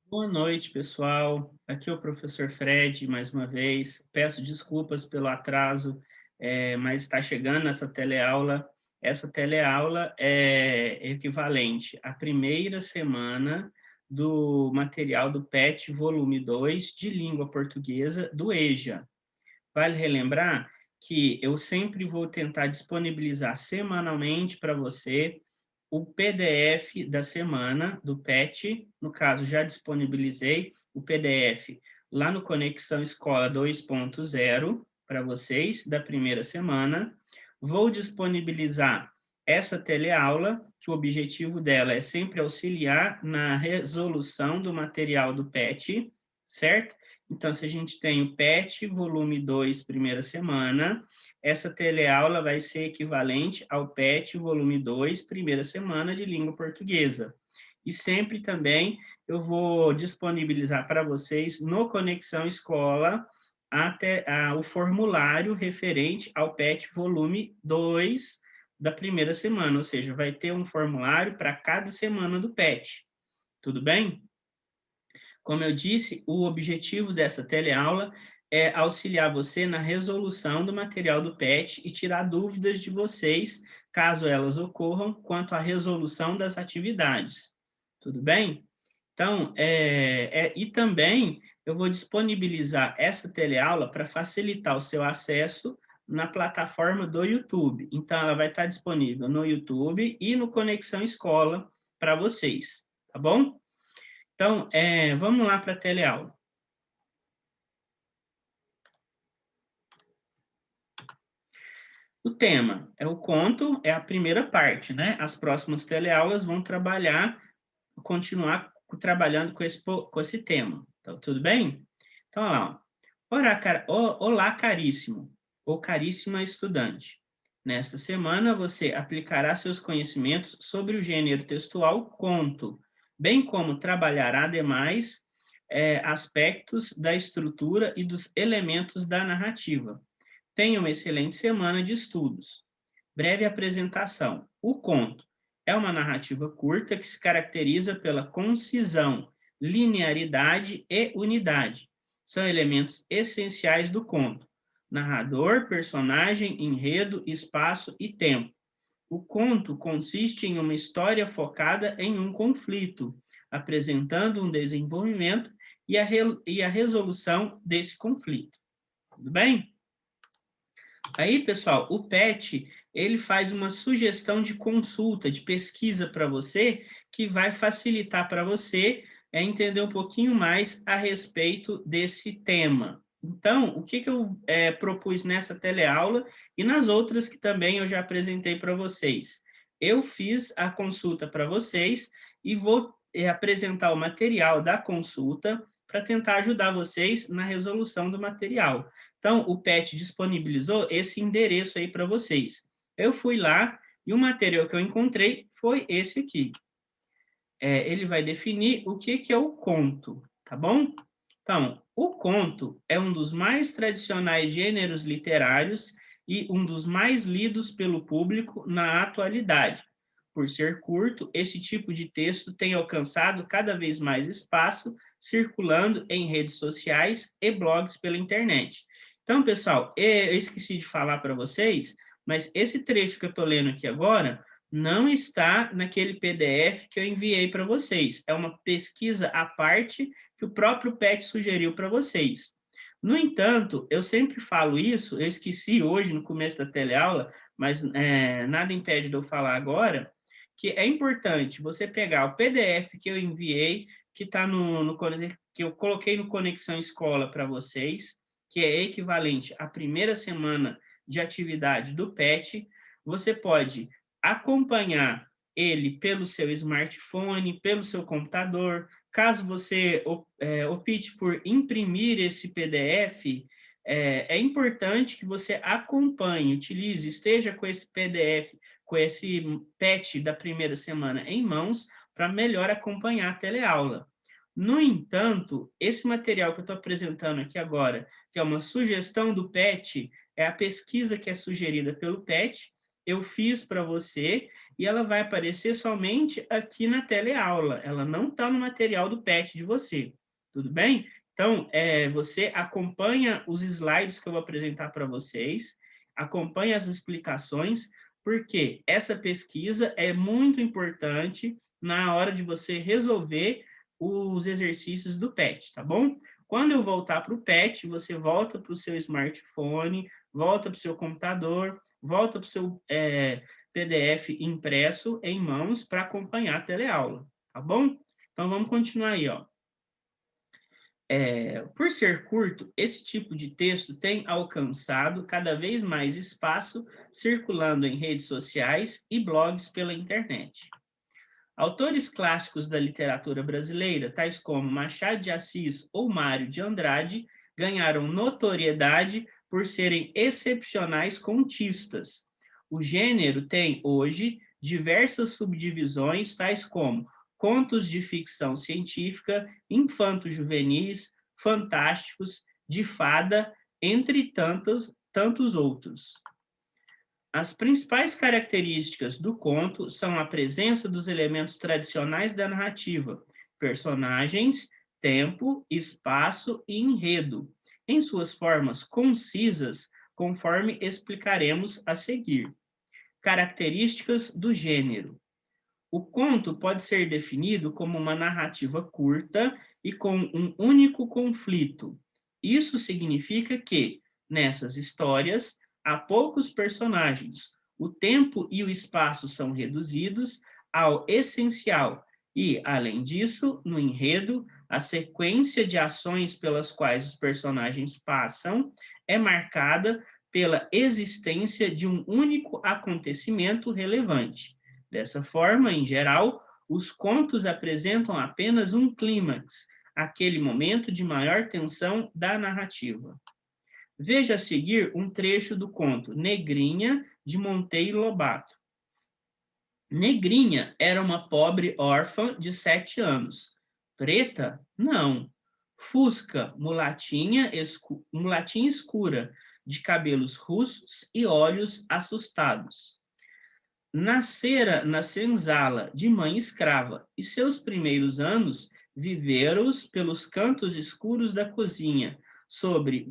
Boa noite, pessoal. Aqui é o professor Fred, mais uma vez. Peço desculpas pelo atraso, mas está chegando essa teleaula. Essa teleaula é equivalente à primeira semana do material do PET Volume 2 de Língua Portuguesa do EJA. Vale relembrar que eu sempre vou tentar disponibilizar semanalmente para você o PDF da semana do PET. No caso, já disponibilizei o PDF lá no Conexão Escola 2.0 para vocês, da primeira semana. Vou disponibilizar essa teleaula, que o objetivo dela é sempre auxiliar na resolução do material do PET, certo? Então, se a gente tem o PET, volume 2, primeira semana, essa teleaula vai ser equivalente ao PET, volume 2, primeira semana de língua portuguesa. E sempre também eu vou disponibilizar para vocês no Conexão Escola o formulário referente ao PET, volume 2 da primeira semana, ou seja, vai ter um formulário para cada semana do PET. Tudo bem? Como eu disse, o objetivo dessa teleaula é auxiliar você na resolução do material do PET e tirar dúvidas de vocês, caso elas ocorram, quanto à resolução das atividades. Tudo bem? Então, e também eu vou disponibilizar essa teleaula para facilitar o seu acesso na plataforma do YouTube. Então, ela vai estar disponível no YouTube e no Conexão Escola para vocês, tá bom? Então, vamos lá para a teleaula. O tema é o conto, é a primeira parte, né? As próximas teleaulas vão continuar trabalhando com esse tema. Então, tudo bem? Então, olha lá. Olá, caríssimo ou caríssima estudante. Nesta semana, você aplicará seus conhecimentos sobre o gênero textual conto, bem como trabalhará demais aspectos da estrutura e dos elementos da narrativa. Tenha uma excelente semana de estudos. Breve apresentação. O conto é uma narrativa curta que se caracteriza pela concisão, linearidade e unidade. São elementos essenciais do conto. Narrador, personagem, enredo, espaço e tempo. O conto consiste em uma história focada em um conflito, apresentando um desenvolvimento e a resolução desse conflito. Tudo bem? Aí, pessoal, o PET, ele faz uma sugestão de consulta, de pesquisa para você, que vai facilitar para você entender um pouquinho mais a respeito desse tema. Então, o que eu propus nessa teleaula e nas outras que também eu já apresentei para vocês? Eu fiz a consulta para vocês e vou apresentar o material da consulta para tentar ajudar vocês na resolução do material. Então, o PET disponibilizou esse endereço aí para vocês. Eu fui lá e o material que eu encontrei foi esse aqui. Ele vai definir o que é o conto, tá bom? Então, o conto é um dos mais tradicionais gêneros literários e um dos mais lidos pelo público na atualidade. Por ser curto, esse tipo de texto tem alcançado cada vez mais espaço, circulando em redes sociais e blogs pela internet. Então, pessoal, eu esqueci de falar para vocês, mas esse trecho que eu estou lendo aqui agora não está naquele PDF que eu enviei para vocês. É uma pesquisa à parte que o próprio PET sugeriu para vocês. No entanto, eu sempre falo isso, eu esqueci hoje no começo da teleaula, mas nada impede de eu falar agora, que é importante você pegar o PDF que eu enviei, que está que eu coloquei no Conexão Escola para vocês, que é equivalente à primeira semana de atividade do PET. Você pode acompanhar ele pelo seu smartphone, pelo seu computador. Caso você opte por imprimir esse PDF, é importante que você acompanhe, utilize, esteja com esse PDF, com esse PET da primeira semana em mãos, para melhor acompanhar a teleaula. No entanto, esse material que eu estou apresentando aqui agora, que é uma sugestão do PET, é a pesquisa que é sugerida pelo PET, eu fiz para você e ela vai aparecer somente aqui na teleaula. Ela não está no material do PET de você. Tudo bem? Então, você acompanha os slides que eu vou apresentar para vocês, acompanha as explicações, porque essa pesquisa é muito importante na hora de você resolver os exercícios do PET, tá bom? Quando eu voltar para o PET, você volta para o seu smartphone, volta para o seu computador, volta para o seu PDF impresso em mãos para acompanhar a teleaula, tá bom? Então, vamos continuar aí, ó. Por ser curto, esse tipo de texto tem alcançado cada vez mais espaço circulando em redes sociais e blogs pela internet. Autores clássicos da literatura brasileira, tais como Machado de Assis ou Mário de Andrade, ganharam notoriedade por serem excepcionais contistas. O gênero tem, hoje, diversas subdivisões, tais como contos de ficção científica, infanto-juvenis, fantásticos, de fada, entre tantos outros. As principais características do conto são a presença dos elementos tradicionais da narrativa, personagens, tempo, espaço e enredo, em suas formas concisas, conforme explicaremos a seguir. Características do gênero. O conto pode ser definido como uma narrativa curta e com um único conflito. Isso significa que, nessas histórias, há poucos personagens, o tempo e o espaço são reduzidos ao essencial e, além disso, no enredo, a sequência de ações pelas quais os personagens passam é marcada pela existência de um único acontecimento relevante. Dessa forma, em geral, os contos apresentam apenas um clímax, aquele momento de maior tensão da narrativa. Veja a seguir um trecho do conto Negrinha, de Monteiro Lobato. Negrinha era uma pobre órfã de 7 anos. Preta? Não. Fusca, mulatinha escura, de cabelos russos e olhos assustados. Nascera na senzala de mãe escrava, e seus primeiros anos viveram-os pelos cantos escuros da cozinha, sobre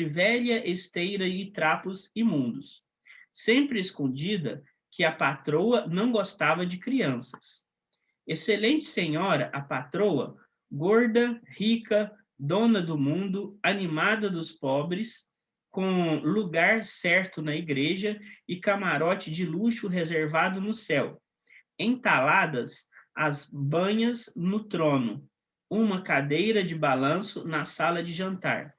velha esteira e trapos imundos. Sempre escondida que a patroa não gostava de crianças. Excelente senhora, a patroa, gorda, rica, dona do mundo, animada dos pobres, com lugar certo na igreja e camarote de luxo reservado no céu. Entaladas as banhas no trono, uma cadeira de balanço na sala de jantar.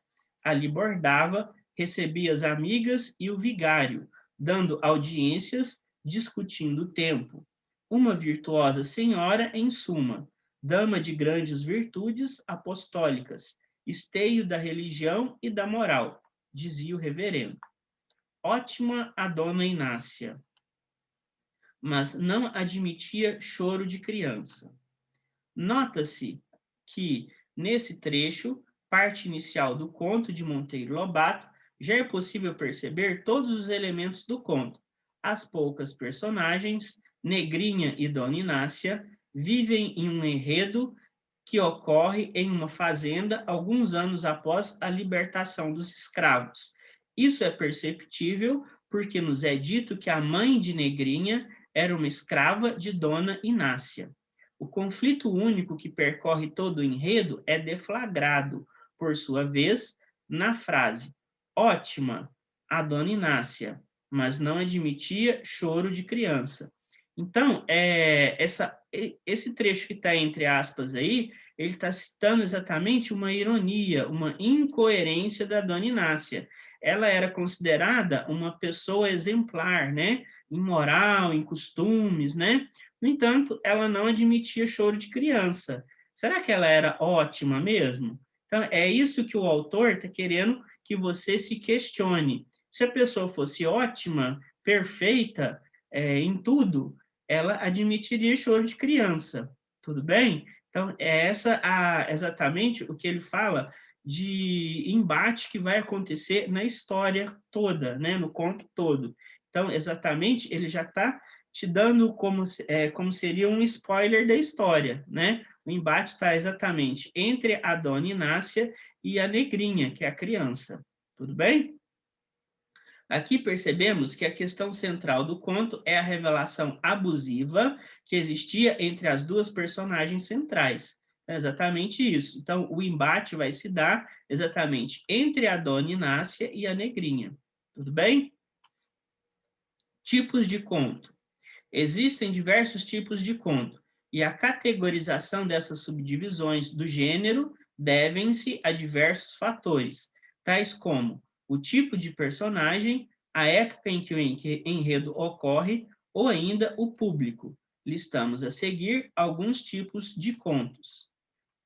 Ali bordava, recebia as amigas e o vigário, dando audiências, discutindo o tempo. Uma virtuosa senhora, em suma, dama de grandes virtudes apostólicas, esteio da religião e da moral, dizia o reverendo. Ótima a dona Inácia, mas não admitia choro de criança. Nota-se que, nesse trecho, parte inicial do conto de Monteiro Lobato, já é possível perceber todos os elementos do conto. As poucas personagens, Negrinha e Dona Inácia, vivem em um enredo que ocorre em uma fazenda alguns anos após a libertação dos escravos. Isso é perceptível porque nos é dito que a mãe de Negrinha era uma escrava de Dona Inácia. O conflito único que percorre todo o enredo é deflagrado, por sua vez, na frase ótima, a Dona Inácia, mas não admitia choro de criança. Então, esse trecho que está entre aspas aí, ele está citando exatamente uma ironia, uma incoerência da Dona Inácia. Ela era considerada uma pessoa exemplar, né? Em moral, em costumes, né? No entanto, ela não admitia choro de criança. Será que ela era ótima mesmo? Então, é isso que o autor está querendo que você se questione. Se a pessoa fosse ótima, perfeita, em tudo, ela admitiria choro de criança, tudo bem? Então, exatamente o que ele fala de embate que vai acontecer na história toda, né, no conto todo. Então, exatamente, ele já está te dando como seria um spoiler da história, né? O embate está exatamente entre a dona Inácia e a negrinha, que é a criança. Tudo bem? Aqui percebemos que a questão central do conto é a revelação abusiva que existia entre as duas personagens centrais. É exatamente isso. Então, o embate vai se dar exatamente entre a dona Inácia e a negrinha. Tudo bem? Tipos de conto. Existem diversos tipos de conto, e a categorização dessas subdivisões do gênero devem-se a diversos fatores, tais como o tipo de personagem, a época em que o enredo ocorre, ou ainda o público. Listamos a seguir alguns tipos de contos.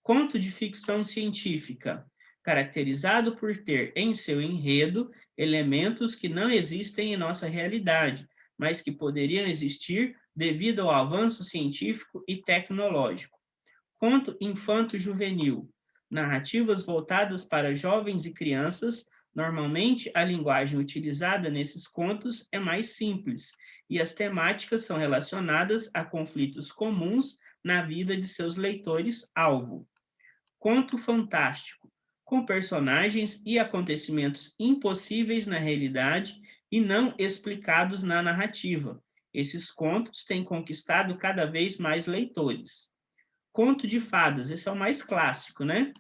Conto de ficção científica, caracterizado por ter em seu enredo elementos que não existem em nossa realidade, mas que poderiam existir devido ao avanço científico e tecnológico. Conto infanto-juvenil, narrativas voltadas para jovens e crianças. Normalmente, a linguagem utilizada nesses contos é mais simples e as temáticas são relacionadas a conflitos comuns na vida de seus leitores-alvo. Conto fantástico, com personagens e acontecimentos impossíveis na realidade e não explicados na narrativa. Esses contos têm conquistado cada vez mais leitores. Conto de fadas, esse é o mais clássico, né?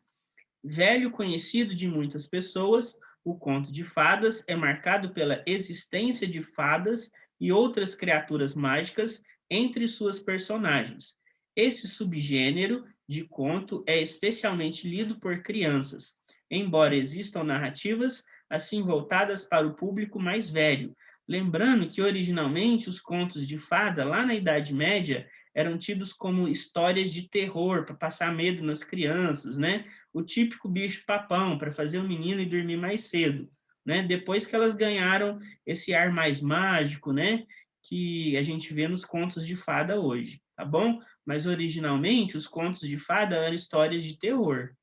Velho conhecido de muitas pessoas, o conto de fadas é marcado pela existência de fadas e outras criaturas mágicas entre suas personagens. Esse subgênero de conto é especialmente lido por crianças, embora existam narrativas assim voltadas para o público mais velho. Lembrando que originalmente os contos de fada, lá na Idade Média, eram tidos como histórias de terror, para passar medo nas crianças, né? O típico bicho-papão, para fazer o menino ir dormir mais cedo, né? Depois que elas ganharam esse ar mais mágico, né? Que a gente vê nos contos de fada hoje, tá bom? Mas originalmente os contos de fada eram histórias de terror,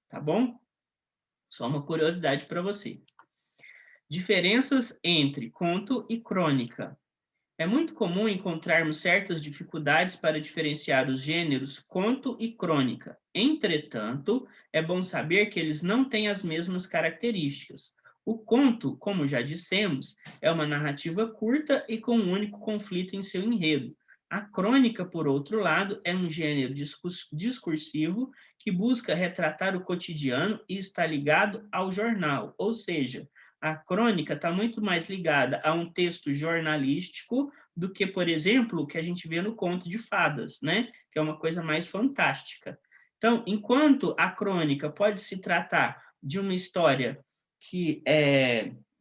tá bom? Só uma curiosidade para você. Diferenças entre conto e crônica. É muito comum encontrarmos certas dificuldades para diferenciar os gêneros conto e crônica. Entretanto, é bom saber que eles não têm as mesmas características. O conto, como já dissemos, é uma narrativa curta e com um único conflito em seu enredo. A crônica, por outro lado, é um gênero discursivo que busca retratar o cotidiano e está ligado ao jornal, ou seja, a crônica está muito mais ligada a um texto jornalístico do que, por exemplo, o que a gente vê no conto de fadas, né? Que é uma coisa mais fantástica. Então, enquanto a crônica pode se tratar de uma história que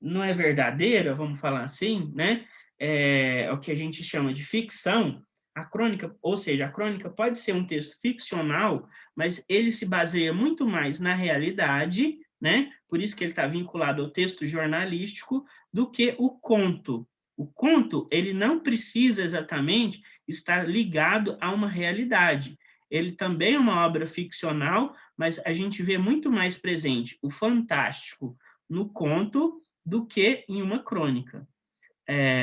não é verdadeira, vamos falar assim, né? É o que a gente chama de ficção. A crônica, ou seja, a crônica pode ser um texto ficcional, mas ele se baseia muito mais na realidade, né? Por isso que ele está vinculado ao texto jornalístico, do que o conto. O conto, ele não precisa exatamente estar ligado a uma realidade. Ele também é uma obra ficcional, mas a gente vê muito mais presente o fantástico no conto do que em uma crônica.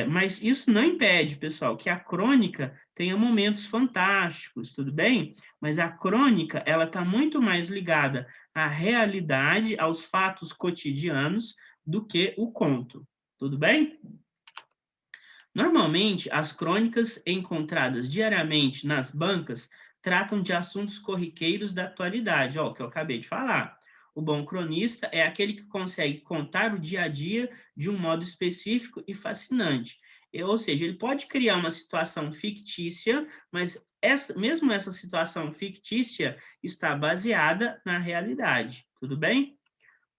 Mas isso não impede, pessoal, que a crônica tenha momentos fantásticos, tudo bem? Mas a crônica, ela está muito mais ligada à realidade, aos fatos cotidianos, do que o conto, tudo bem? Normalmente, as crônicas encontradas diariamente nas bancas tratam de assuntos corriqueiros da atualidade, ó, que eu acabei de falar. O bom cronista é aquele que consegue contar o dia a dia de um modo específico e fascinante. Ou seja, ele pode criar uma situação fictícia, mas mesmo essa situação fictícia está baseada na realidade. Tudo bem?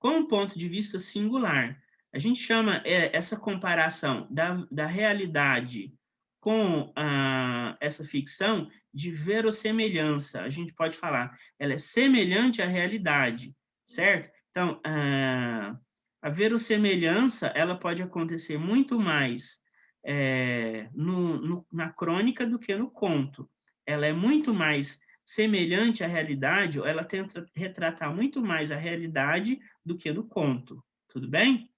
Com um ponto de vista singular. A gente chama essa comparação da realidade com essa ficção de verossemelhança. A gente pode falar, ela é semelhante à realidade, certo? Então, a verossemelhança, ela pode acontecer muito mais na crônica do que no conto. Ela é muito mais semelhante à realidade, ou ela tenta retratar muito mais a realidade do que no conto, tudo bem?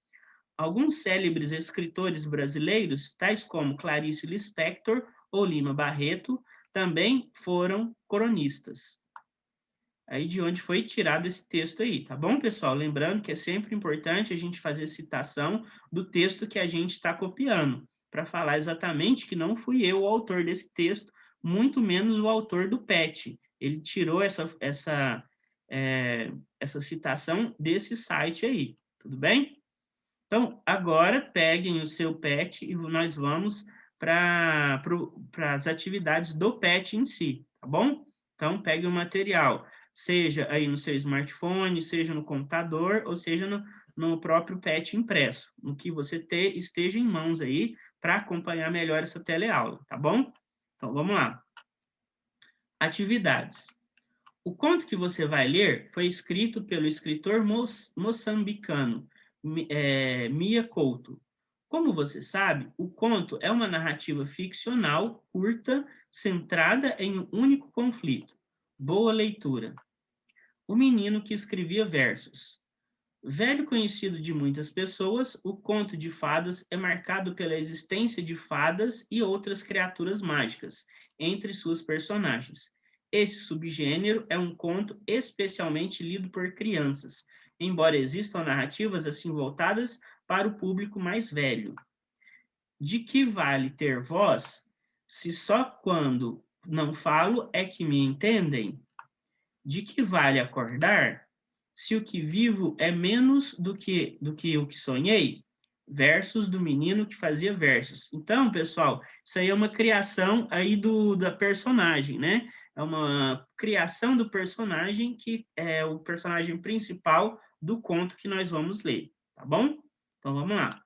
Alguns célebres escritores brasileiros, tais como Clarice Lispector ou Lima Barreto, também foram cronistas. Aí de onde foi tirado esse texto aí, tá bom, pessoal? Lembrando que é sempre importante a gente fazer citação do texto que a gente está copiando, para falar exatamente que não fui eu o autor desse texto, muito menos o autor do PET. Ele tirou essa citação desse site aí, tudo bem? Então, agora peguem o seu PET e nós vamos para as atividades do PET em si, tá bom? Então, pegue o material, seja aí no seu smartphone, seja no computador, ou seja no próprio PET impresso, no que você esteja em mãos aí para acompanhar melhor essa teleaula, tá bom? Então, vamos lá. Atividades. O conto que você vai ler foi escrito pelo escritor moçambicano Mia Couto. Como você sabe, o conto é uma narrativa ficcional curta, centrada em um único conflito. Boa leitura. O menino que escrevia versos. Velho conhecido de muitas pessoas, o conto de fadas é marcado pela existência de fadas e outras criaturas mágicas entre suas personagens. Esse subgênero é um conto especialmente lido por crianças, embora existam narrativas assim voltadas para o público mais velho. De que vale ter voz, se só quando não falo é que me entendem? De que vale acordar, se o que vivo é menos do que o que sonhei? Versos do menino que fazia versos. Então, pessoal, isso aí é uma criação aí da personagem, né? É uma criação do personagem que é o personagem principal do conto que nós vamos ler, tá bom? Então, vamos lá.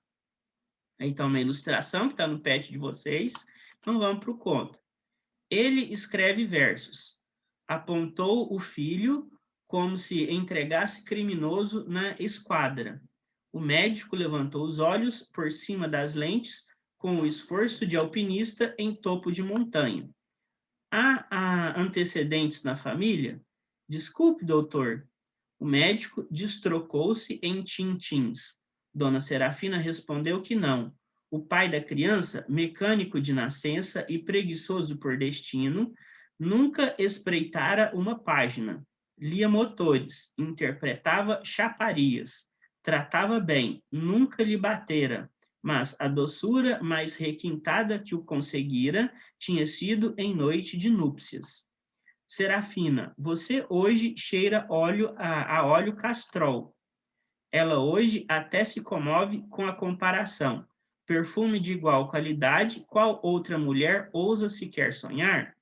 Então, uma ilustração que está no pet de vocês. Então, vamos para o conto. Ele escreve versos. Apontou o filho como se entregasse criminoso na esquadra. O médico levantou os olhos por cima das lentes com o esforço de alpinista em topo de montanha. Há antecedentes na família? Desculpe, doutor. O médico destrocou-se em tintins. Dona Serafina respondeu que não. O pai da criança, mecânico de nascença e preguiçoso por destino, nunca espreitara uma página. Lia motores, interpretava chaparias, tratava bem, nunca lhe batera, mas a doçura mais requintada que o conseguira tinha sido em noite de núpcias. Serafina, você hoje cheira a óleo castrol. Ela hoje até se comove com a comparação. Perfume de igual qualidade, qual outra mulher ousa sequer sonhar?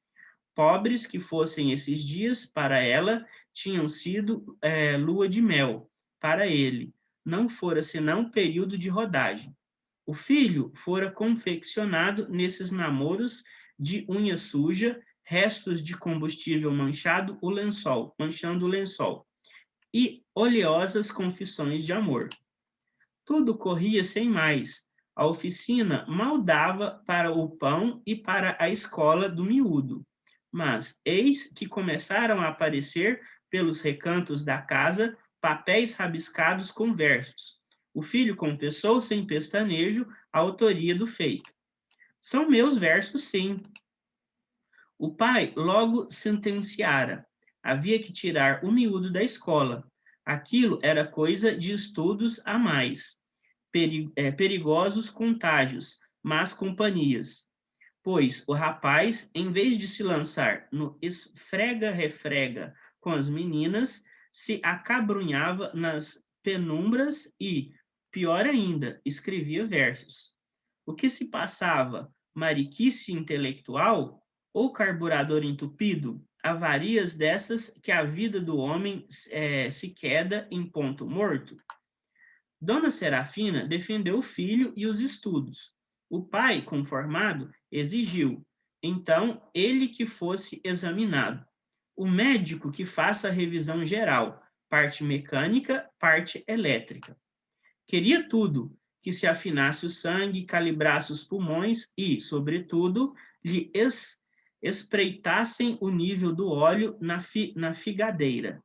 Pobres que fossem esses dias, para ela, tinham sido lua de mel. Para ele, não fora senão período de rodagem. O filho fora confeccionado nesses namoros de unha suja, restos de combustível manchando o lençol, e oleosas confissões de amor. Tudo corria sem mais. A oficina mal dava para o pão e para a escola do miúdo. Mas eis que começaram a aparecer pelos recantos da casa papéis rabiscados com versos. O filho confessou sem pestanejo a autoria do feito. São meus versos, sim. O pai logo sentenciara. Havia que tirar o miúdo da escola. Aquilo era coisa de estudos a mais. Perigosos contágios, más companhias. Pois o rapaz, em vez de se lançar no esfrega-refrega com as meninas, se acabrunhava nas penumbras e, pior ainda, escrevia versos. O que se passava? Mariquice intelectual ou carburador entupido? Avarias dessas que a vida do homem se queda em ponto morto? Dona Serafina defendeu o filho e os estudos. O pai, conformado, exigiu, então, ele que fosse examinado. O médico que faça a revisão geral, parte mecânica, parte elétrica. Queria tudo, que se afinasse o sangue, calibrasse os pulmões e, sobretudo, lhe espreitassem o nível do óleo na figadeira.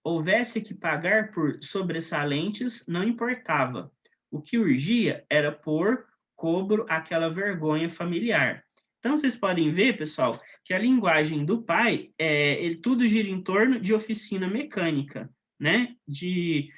Houvesse que pagar por sobressalentes, não importava. O que urgia era pôr cobro àquela vergonha familiar. Então, vocês podem ver, pessoal, que a linguagem do pai, ele tudo gira em torno de oficina mecânica, né? De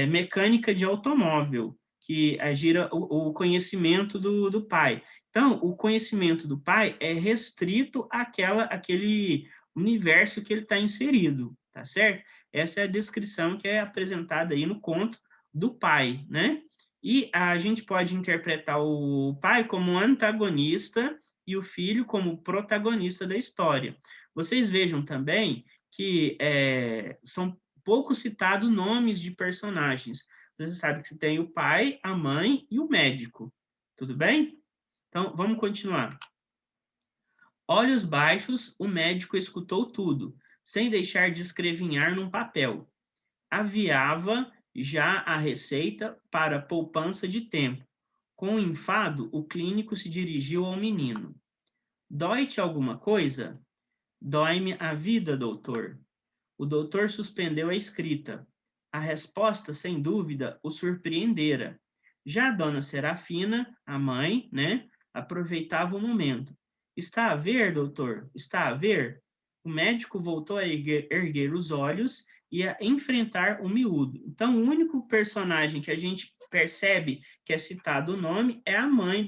mecânica de automóvel, que gira o conhecimento do pai. Então, o conhecimento do pai é restrito àquele universo que ele está inserido, tá certo? Essa é a descrição que é apresentada aí no conto do pai, né? E a gente pode interpretar o pai como antagonista e o filho como protagonista da história. Vocês vejam também que são pouco citados nomes de personagens. Você sabe que você tem o pai, a mãe e o médico. Tudo bem? Então, vamos continuar. Olhos baixos, o médico escutou tudo, sem deixar de escrevinhar num papel. Aviava já a receita para poupança de tempo. Com um enfado, o clínico se dirigiu ao menino. Dói-te alguma coisa? Dói-me a vida, doutor. O doutor suspendeu a escrita. A resposta, sem dúvida, o surpreendera. Já a dona Serafina, a mãe, né, aproveitava o momento. Está a ver, doutor? Está a ver? O médico voltou a erguer os olhos e a enfrentar o miúdo. Então, o único personagem que a gente percebe que é citado o nome é a mãe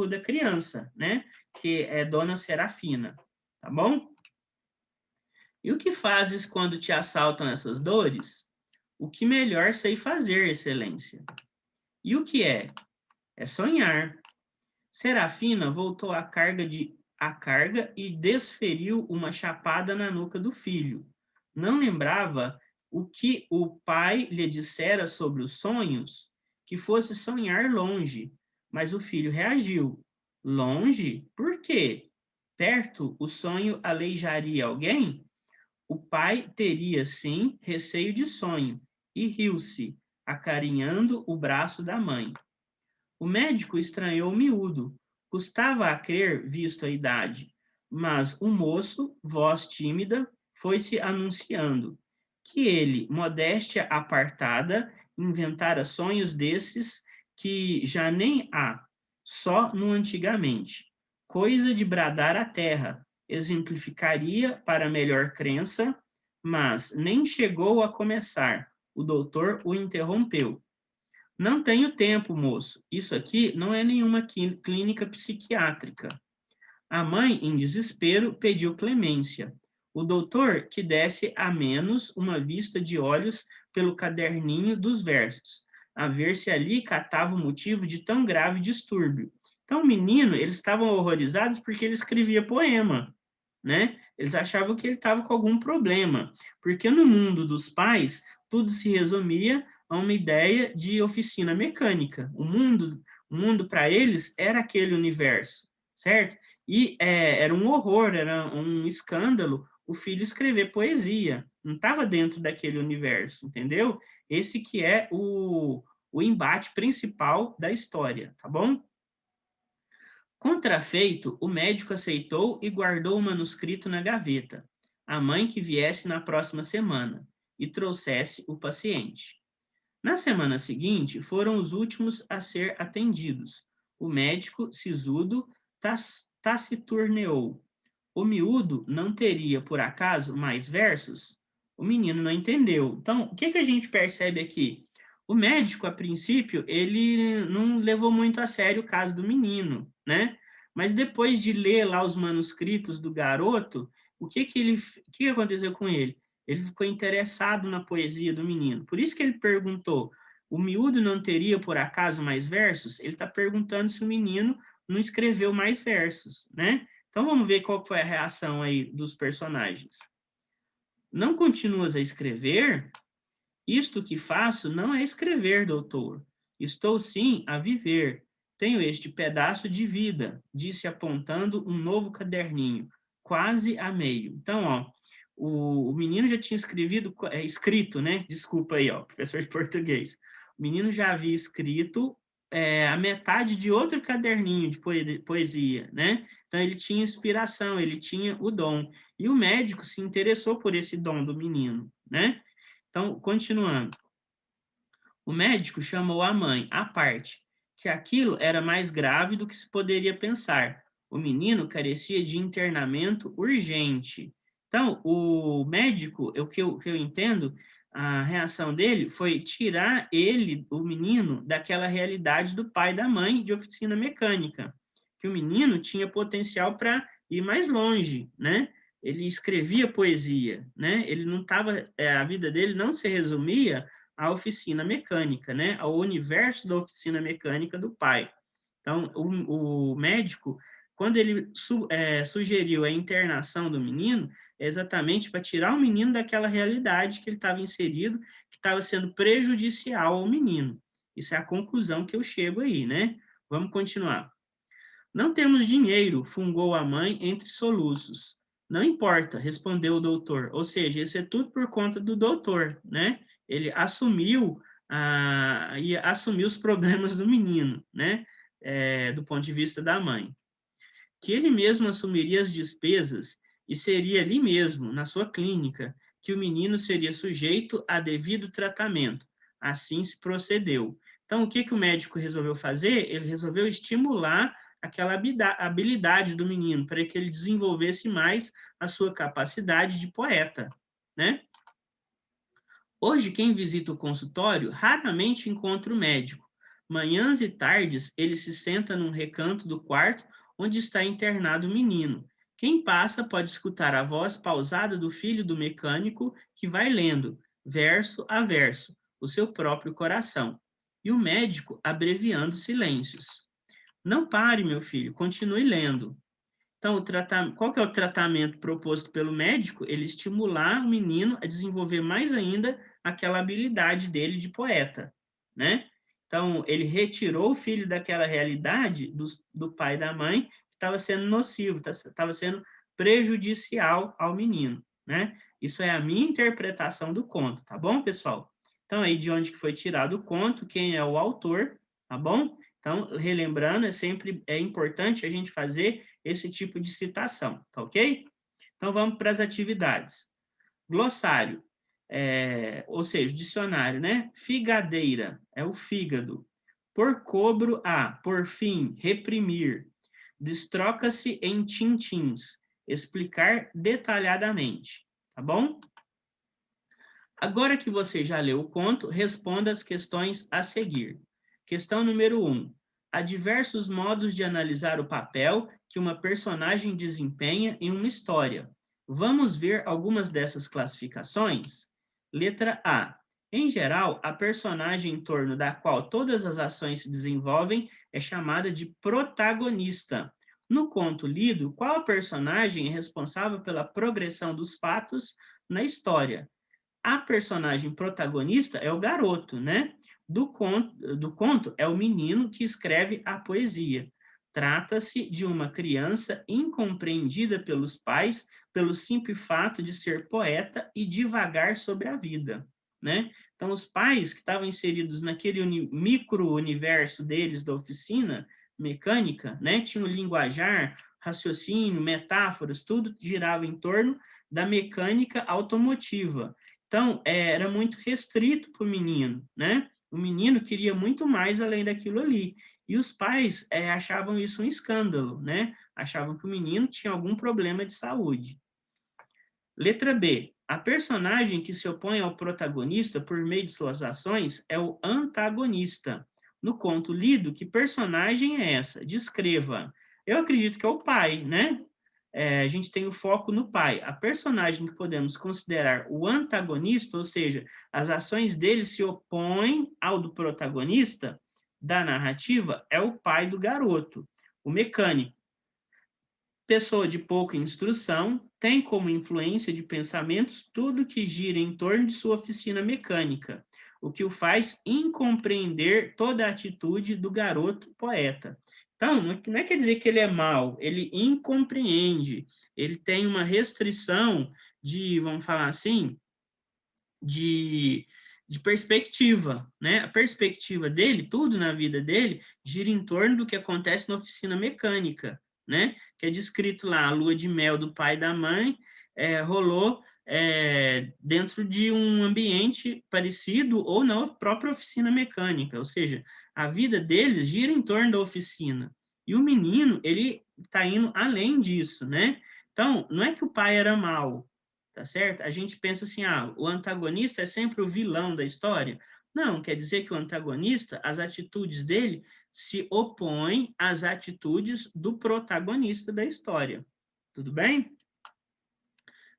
da criança, né? Que é Dona Serafina, tá bom? E o que fazes quando te assaltam essas dores? O que melhor sei fazer, excelência. E o que é? É sonhar. Serafina voltou à carga e desferiu uma chapada na nuca do filho. Não lembrava o que o pai lhe dissera sobre os sonhos, que fosse sonhar longe, mas o filho reagiu. Longe? Por quê? Perto, o sonho aleijaria alguém? O pai teria, sim, receio de sonho, e riu-se, acarinhando o braço da mãe. O médico estranhou o miúdo. Custava a crer, visto a idade, mas o moço, voz tímida, foi-se anunciando que ele, modéstia apartada, inventara sonhos desses que já nem há, só no antigamente. Coisa de bradar a terra, exemplificaria para melhor crença, mas nem chegou a começar. O doutor o interrompeu. Não tenho tempo, moço. Isso aqui não é nenhuma clínica psiquiátrica. A mãe, em desespero, pediu clemência. O doutor que desse a menos uma vista de olhos pelo caderninho dos versos, a ver se ali catava o motivo de tão grave distúrbio. Então, o menino, eles estavam horrorizados porque ele escrevia poema, né? Eles achavam que ele estava com algum problema, porque no mundo dos pais, tudo se resumia a uma ideia de oficina mecânica. O mundo para eles era aquele universo, certo? E era um horror, era um escândalo o filho escrever poesia. Não estava dentro daquele universo, entendeu? Esse que é o embate principal da história, tá bom? Contrafeito, o médico aceitou e guardou o manuscrito na gaveta. A mãe que viesse na próxima semana e trouxesse o paciente. Na semana seguinte, foram os últimos a ser atendidos. O médico, sisudo, taciturneou. O miúdo não teria, por acaso, mais versos? O menino não entendeu. Então, o que a gente percebe aqui? O médico, a princípio, ele não levou muito a sério o caso do menino, né? Mas depois de ler lá os manuscritos do garoto, o que aconteceu com ele? Ele ficou interessado na poesia do menino. Por isso que ele perguntou: o miúdo não teria, por acaso, mais versos? Ele está perguntando se o menino não escreveu mais versos, né? Então vamos ver qual foi a reação aí dos personagens. Não continuas a escrever? Isto que faço não é escrever, doutor. Estou sim a viver. Tenho este pedaço de vida, disse apontando um novo caderninho, quase a meio. Então, ó, o menino já tinha escrito, né? Desculpa aí, ó, professor de português. O menino já havia escrito a metade de outro caderninho de poesia, né? Então, ele tinha inspiração, ele tinha o dom. E o médico se interessou por esse dom do menino, né? Então, continuando. O médico chamou a mãe à parte, que aquilo era mais grave do que se poderia pensar. O menino carecia de internamento urgente. Então, o médico, o que eu entendo, a reação dele foi tirar ele, o menino, daquela realidade do pai e da mãe de oficina mecânica, que o menino tinha potencial para ir mais longe, né? Ele escrevia poesia, né? Ele não estava, a vida dele não se resumia à oficina mecânica, né? Ao universo da oficina mecânica do pai. Então, o médico, quando ele sugeriu a internação do menino, é exatamente para tirar o menino daquela realidade que ele estava inserido, que estava sendo prejudicial ao menino. Isso é a conclusão que eu chego aí, né? Vamos continuar. Não temos dinheiro, fungou a mãe entre soluços. Não importa, respondeu o doutor. Ou seja, isso é tudo por conta do doutor, né? Ele assumiu e assumiu os problemas do menino, né? Do ponto de vista da mãe. Que ele mesmo assumiria as despesas e seria ali mesmo, na sua clínica, que o menino seria sujeito a devido tratamento. Assim se procedeu. Então, o que o médico resolveu fazer? Ele resolveu estimular aquela habilidade do menino, para que ele desenvolvesse mais a sua capacidade de poeta, né? Hoje, quem visita o consultório raramente encontra o médico. Manhãs e tardes, ele se senta num recanto do quarto onde está internado o menino. Quem passa pode escutar a voz pausada do filho do mecânico que vai lendo, verso a verso, o seu próprio coração, e o médico abreviando silêncios. Não pare, meu filho, continue lendo. Então, qual que é o tratamento proposto pelo médico? Ele estimular o menino a desenvolver mais ainda aquela habilidade dele de poeta, né? Então, ele retirou o filho daquela realidade do pai e da mãe que estava sendo nocivo, estava sendo prejudicial ao menino, né? Isso é a minha interpretação do conto, tá bom, pessoal? Então, aí de onde que foi tirado o conto, quem é o autor, tá bom? Então, relembrando, sempre é importante a gente fazer esse tipo de citação, tá ok? Então, vamos para as atividades. Glossário, ou seja, dicionário, né? Figadeira, é o fígado. Por cobro a, por fim, reprimir. Destroca-se em tintins, explicar detalhadamente, tá bom? Agora que você já leu o conto, responda as questões a seguir. Questão número 1. Há diversos modos de analisar o papel que uma personagem desempenha em uma história. Vamos ver algumas dessas classificações? Letra A. Em geral, a personagem em torno da qual todas as ações se desenvolvem é chamada de protagonista. No conto lido, qual personagem é responsável pela progressão dos fatos na história? A personagem protagonista é o garoto, né? Do conto é o menino que escreve a poesia. Trata-se de uma criança incompreendida pelos pais pelo simples fato de ser poeta e divagar sobre a vida, né? Então, os pais que estavam inseridos naquele micro-universo deles da oficina mecânica, né? Tinham linguajar, raciocínio, metáforas, tudo girava em torno da mecânica automotiva. Então, era muito restrito para o menino, né? O menino queria muito mais além daquilo ali. E os pais achavam isso um escândalo, né? Achavam que o menino tinha algum problema de saúde. Letra B. A personagem que se opõe ao protagonista por meio de suas ações é o antagonista. No conto lido, que personagem é essa? Descreva. Eu acredito que é o pai, né? A gente tem o foco no pai. A personagem que podemos considerar o antagonista, ou seja, as ações dele se opõem ao do protagonista da narrativa, é o pai do garoto, o mecânico. Pessoa de pouca instrução, tem como influência de pensamentos tudo que gira em torno de sua oficina mecânica, o que o faz incompreender toda a atitude do garoto poeta. Então, não quer dizer que ele é mau, ele incompreende, ele tem uma restrição de, vamos falar assim, de perspectiva, né? A perspectiva dele, tudo na vida dele, gira em torno do que acontece na oficina mecânica, né? Que é descrito lá, a lua de mel do pai e da mãe rolou dentro de um ambiente parecido ou na própria oficina mecânica, ou seja, a vida deles gira em torno da oficina. E o menino, ele está indo além disso, né? Então, não é que o pai era mau, tá certo? A gente pensa assim, o antagonista é sempre o vilão da história. Não, quer dizer que o antagonista, as atitudes dele se opõem às atitudes do protagonista da história. Tudo bem?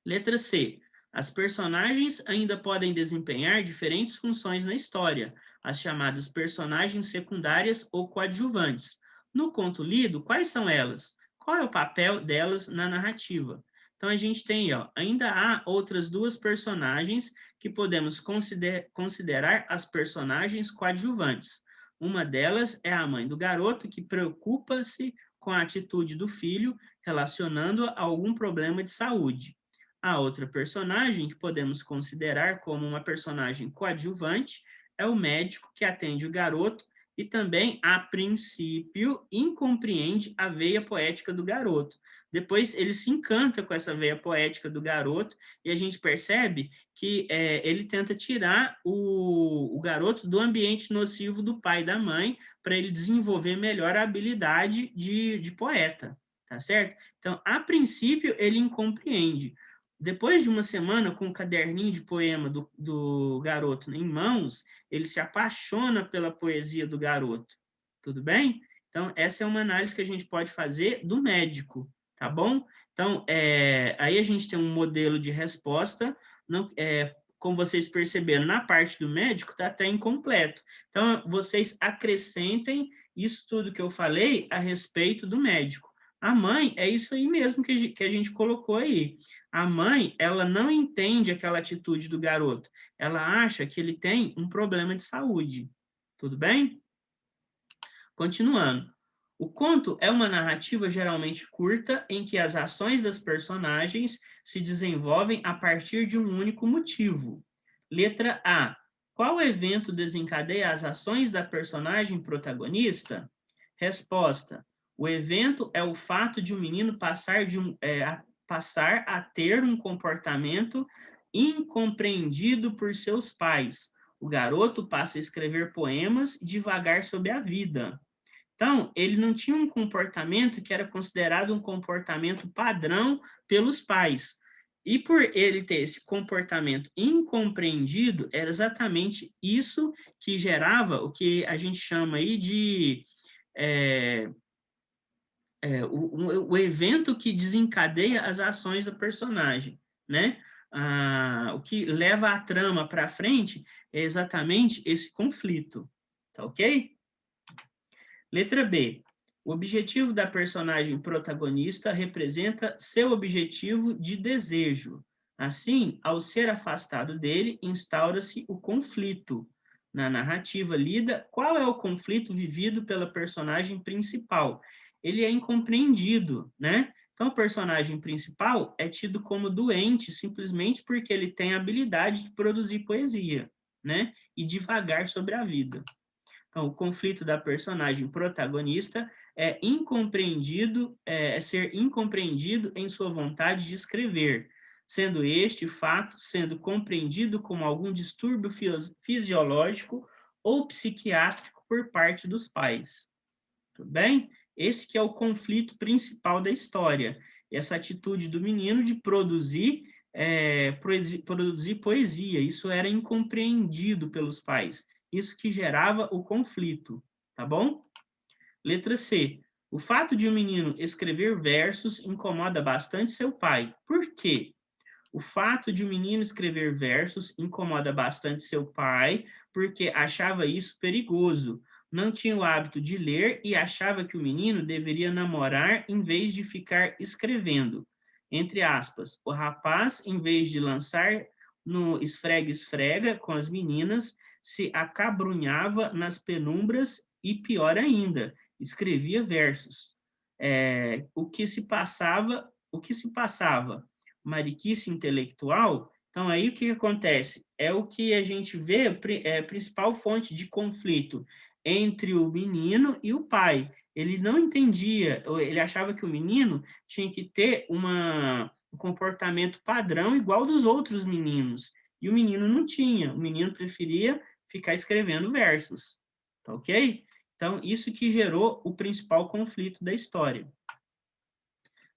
Letra C. As personagens ainda podem desempenhar diferentes funções na história, as chamadas personagens secundárias ou coadjuvantes. No conto lido, quais são elas? Qual é o papel delas na narrativa? Então, a gente tem, ainda há outras duas personagens que podemos considerar as personagens coadjuvantes. Uma delas é a mãe do garoto, que preocupa-se com a atitude do filho, relacionando-a a algum problema de saúde. A outra personagem que podemos considerar como uma personagem coadjuvante é o médico que atende o garoto e também, a princípio, incompreende a veia poética do garoto. Depois ele se encanta com essa veia poética do garoto e a gente percebe que ele tenta tirar o garoto do ambiente nocivo do pai e da mãe para ele desenvolver melhor a habilidade de poeta, tá certo? Então, a princípio, ele incompreende. Depois de uma semana com o caderninho de poema do garoto em mãos, ele se apaixona pela poesia do garoto. Tudo bem? Então, essa é uma análise que a gente pode fazer do médico, tá bom? Então, aí a gente tem um modelo de resposta, não, como vocês perceberam, na parte do médico está até incompleto. Então, vocês acrescentem isso tudo que eu falei a respeito do médico. A mãe é isso aí mesmo que a gente colocou aí. A mãe, ela não entende aquela atitude do garoto. Ela acha que ele tem um problema de saúde. Tudo bem? Continuando. O conto é uma narrativa geralmente curta em que as ações das personagens se desenvolvem a partir de um único motivo. Letra A. Qual evento desencadeia as ações da personagem protagonista? Resposta. O evento é o fato de um menino passar a ter um comportamento incompreendido por seus pais. O garoto passa a escrever poemas devagar sobre a vida. Então, ele não tinha um comportamento que era considerado um comportamento padrão pelos pais. E por ele ter esse comportamento incompreendido, era exatamente isso que gerava o que a gente chama aí de o evento que desencadeia as ações do personagem, né? O que leva a trama para frente é exatamente esse conflito, tá ok? Letra B. O objetivo da personagem protagonista representa seu objetivo de desejo. Assim, ao ser afastado dele, instaura-se o conflito. Na narrativa lida, qual é o conflito vivido pela personagem principal? Ele é incompreendido, né? Então, o personagem principal é tido como doente simplesmente porque ele tem a habilidade de produzir poesia, né? E divagar sobre a vida. Então, o conflito da personagem protagonista é ser incompreendido em sua vontade de escrever, sendo este fato sendo compreendido como algum distúrbio fisiológico ou psiquiátrico por parte dos pais. Tudo bem? Esse que é o conflito principal da história. Essa atitude do menino de produzir poesia. Isso era incompreendido pelos pais. Isso que gerava o conflito, tá bom? Letra C. O fato de um menino escrever versos incomoda bastante seu pai. Por quê? O fato de um menino escrever versos incomoda bastante seu pai, porque achava isso perigoso. Não tinha o hábito de ler e achava que o menino deveria namorar em vez de ficar escrevendo. Entre aspas, o rapaz, em vez de lançar no esfrega-esfrega com as meninas, se acabrunhava nas penumbras e, pior ainda, escrevia versos. O que se passava? Mariquice intelectual. Então, aí o que acontece? É o que a gente vê, a principal fonte de conflito entre o menino e o pai. Ele não entendia, ele achava que o menino tinha que ter um comportamento padrão igual dos outros meninos. E o menino não tinha, o menino preferia ficar escrevendo versos, tá ok? Então, isso que gerou o principal conflito da história.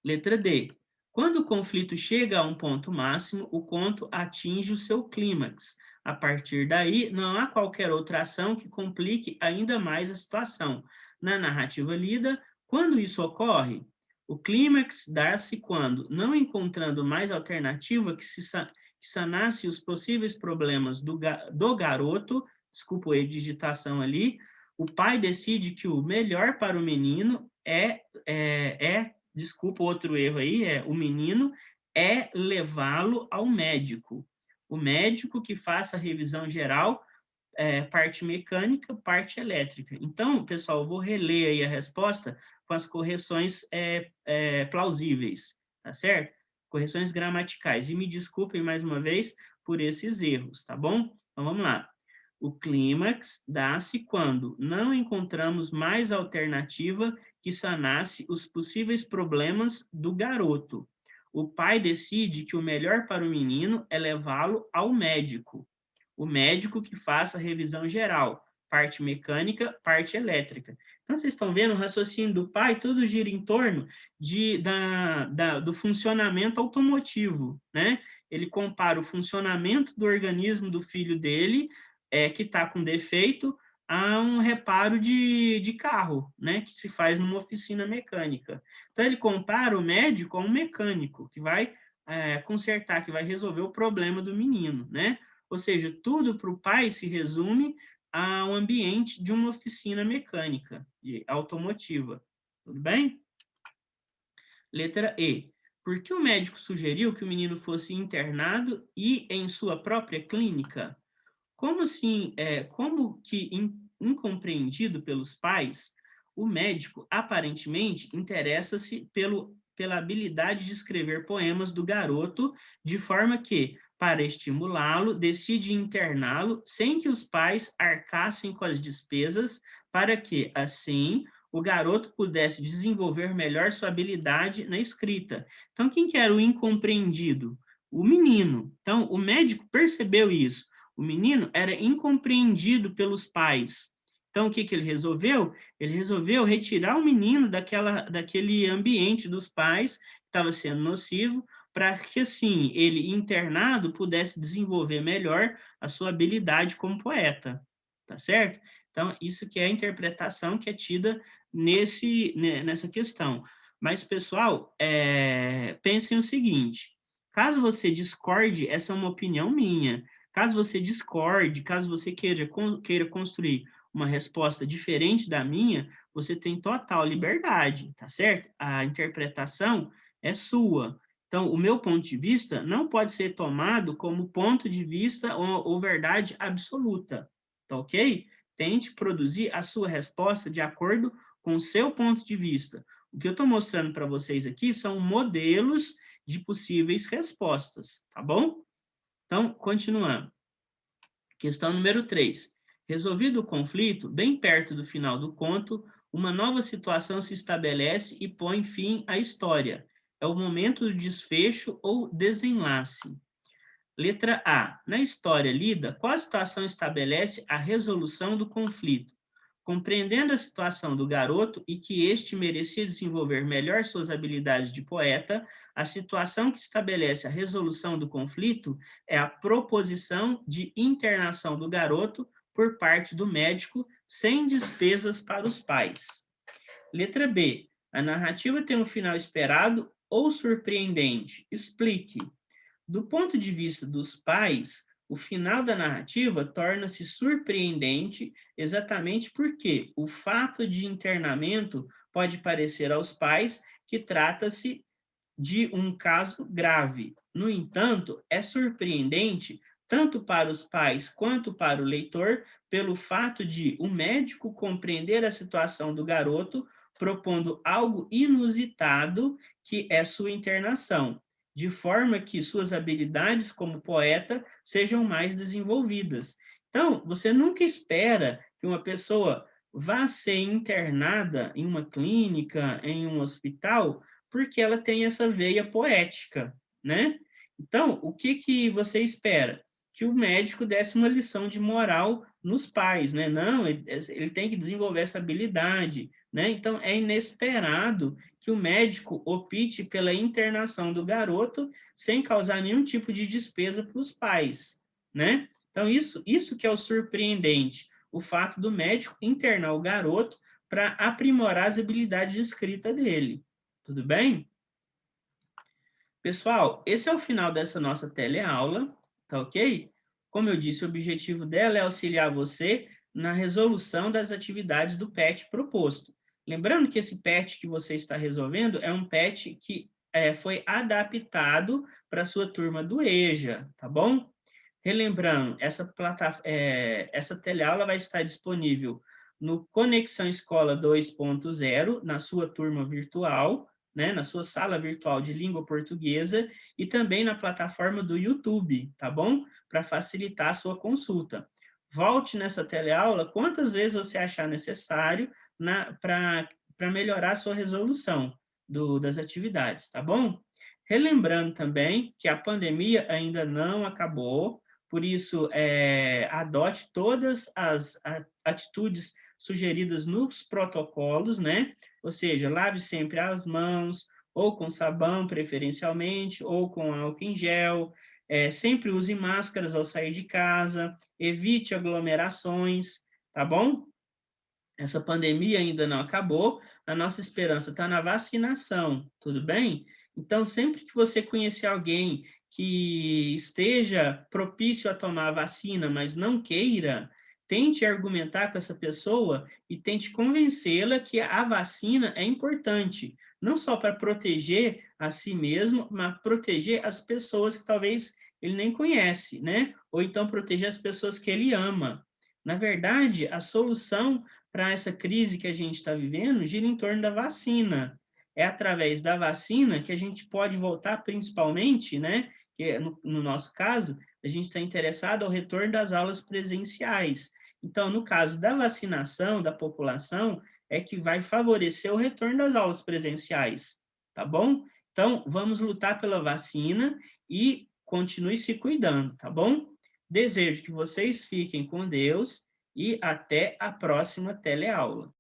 Letra D. Quando o conflito chega a um ponto máximo, o conto atinge o seu clímax. A partir daí, não há qualquer outra ação que complique ainda mais a situação. Na narrativa lida, quando isso ocorre, o clímax dá-se quando, não encontrando mais alternativa que sanasse os possíveis problemas do garoto, desculpa a digitação ali, o pai decide que o melhor para o menino desculpa, outro erro aí, o menino é levá-lo ao médico. O médico que faça a revisão geral, parte mecânica, parte elétrica. Então, pessoal, eu vou reler aí a resposta com as correções plausíveis, tá certo? Correções gramaticais. E me desculpem mais uma vez por esses erros, tá bom? Então, vamos lá. O clímax dá-se quando não encontramos mais alternativa que sanasse os possíveis problemas do garoto. O pai decide que o melhor para o menino é levá-lo ao médico. O médico que faça a revisão geral, parte mecânica, parte elétrica. Então, vocês estão vendo o raciocínio do pai, tudo gira em torno do funcionamento automotivo, né? Ele compara o funcionamento do organismo do filho dele que está com defeito a um reparo de carro, né, que se faz numa oficina mecânica. Então, ele compara o médico a um mecânico, que vai consertar, que vai resolver o problema do menino, né? Ou seja, tudo para o pai se resume ao ambiente de uma oficina mecânica, automotiva. Tudo bem? Letra E. Por que o médico sugeriu que o menino fosse internado e em sua própria clínica? Como assim, como que incompreendido pelos pais, o médico aparentemente interessa-se pela habilidade de escrever poemas do garoto, de forma que, para estimulá-lo, decide interná-lo sem que os pais arcassem com as despesas, para que, assim, o garoto pudesse desenvolver melhor sua habilidade na escrita. Então, quem que era o incompreendido? O menino. Então, o médico percebeu isso. O menino era incompreendido pelos pais. Então, o que ele resolveu? Ele resolveu retirar o menino daquele ambiente dos pais, que estava sendo nocivo, para que, assim, ele, internado, pudesse desenvolver melhor a sua habilidade como poeta. Tá certo? Então, isso que é a interpretação que é tida nessa questão. Mas, pessoal, pensem o seguinte: caso você discorde, essa é uma opinião minha. Caso você discorde, caso você queira construir uma resposta diferente da minha, você tem total liberdade, tá certo? A interpretação é sua. Então, o meu ponto de vista não pode ser tomado como ponto de vista ou verdade absoluta, tá ok? Tente produzir a sua resposta de acordo com o seu ponto de vista. O que eu estou mostrando para vocês aqui são modelos de possíveis respostas, tá bom? Então, continuando. Questão número 3. Resolvido o conflito, bem perto do final do conto, uma nova situação se estabelece e põe fim à história. É o momento do desfecho ou desenlace. Letra A. Na história lida, qual situação estabelece a resolução do conflito? Compreendendo a situação do garoto e que este merecia desenvolver melhor suas habilidades de poeta, a situação que estabelece a resolução do conflito é a proposição de internação do garoto por parte do médico sem despesas para os pais. Letra B. A narrativa tem um final esperado ou surpreendente? Explique. Do ponto de vista dos pais, o final da narrativa torna-se surpreendente exatamente porque o fato de internamento pode parecer aos pais que trata-se de um caso grave. No entanto, é surpreendente, tanto para os pais quanto para o leitor, pelo fato de o médico compreender a situação do garoto, propondo algo inusitado, que é sua internação, de forma que suas habilidades como poeta sejam mais desenvolvidas. Então, você nunca espera que uma pessoa vá ser internada em uma clínica, em um hospital, porque ela tem essa veia poética, né? Então, o que você espera? Que o médico desse uma lição de moral nos pais, né? Não, ele tem que desenvolver essa habilidade, né? Então, é inesperado que o médico opte pela internação do garoto sem causar nenhum tipo de despesa para os pais, né? Então, isso que é o surpreendente, o fato do médico internar o garoto para aprimorar as habilidades de escrita dele. Tudo bem? Pessoal, esse é o final dessa nossa teleaula, tá ok? Como eu disse, o objetivo dela é auxiliar você na resolução das atividades do PET proposto. Lembrando que esse PET que você está resolvendo é um PET que foi adaptado para a sua turma do EJA, tá bom? Relembrando, essa teleaula vai estar disponível no Conexão Escola 2.0, na sua turma virtual, né, na sua sala virtual de língua portuguesa e também na plataforma do YouTube, tá bom? Para facilitar a sua consulta. Volte nessa teleaula quantas vezes você achar necessário para melhorar a sua resolução das atividades, tá bom? Relembrando também que a pandemia ainda não acabou, por isso, adote todas as atitudes sugeridas nos protocolos, né? Ou seja, lave sempre as mãos, ou com sabão, preferencialmente, ou com álcool em gel. Sempre use máscaras ao sair de casa, evite aglomerações, tá bom? Essa pandemia ainda não acabou, a nossa esperança está na vacinação, tudo bem? Então, sempre que você conhecer alguém que esteja propício a tomar a vacina, mas não queira, tente argumentar com essa pessoa e tente convencê-la que a vacina é importante, não só para proteger a si mesmo, mas proteger as pessoas que talvez ele nem conhece, né? Ou então proteger as pessoas que ele ama. Na verdade, a solução para essa crise que a gente está vivendo gira em torno da vacina. É através da vacina que a gente pode voltar, principalmente, né? Que no nosso caso, a gente está interessado ao retorno das aulas presenciais. Então, no caso da vacinação da população, é que vai favorecer o retorno das aulas presenciais, tá bom? Então, vamos lutar pela vacina e continue se cuidando, tá bom? Desejo que vocês fiquem com Deus e até a próxima teleaula.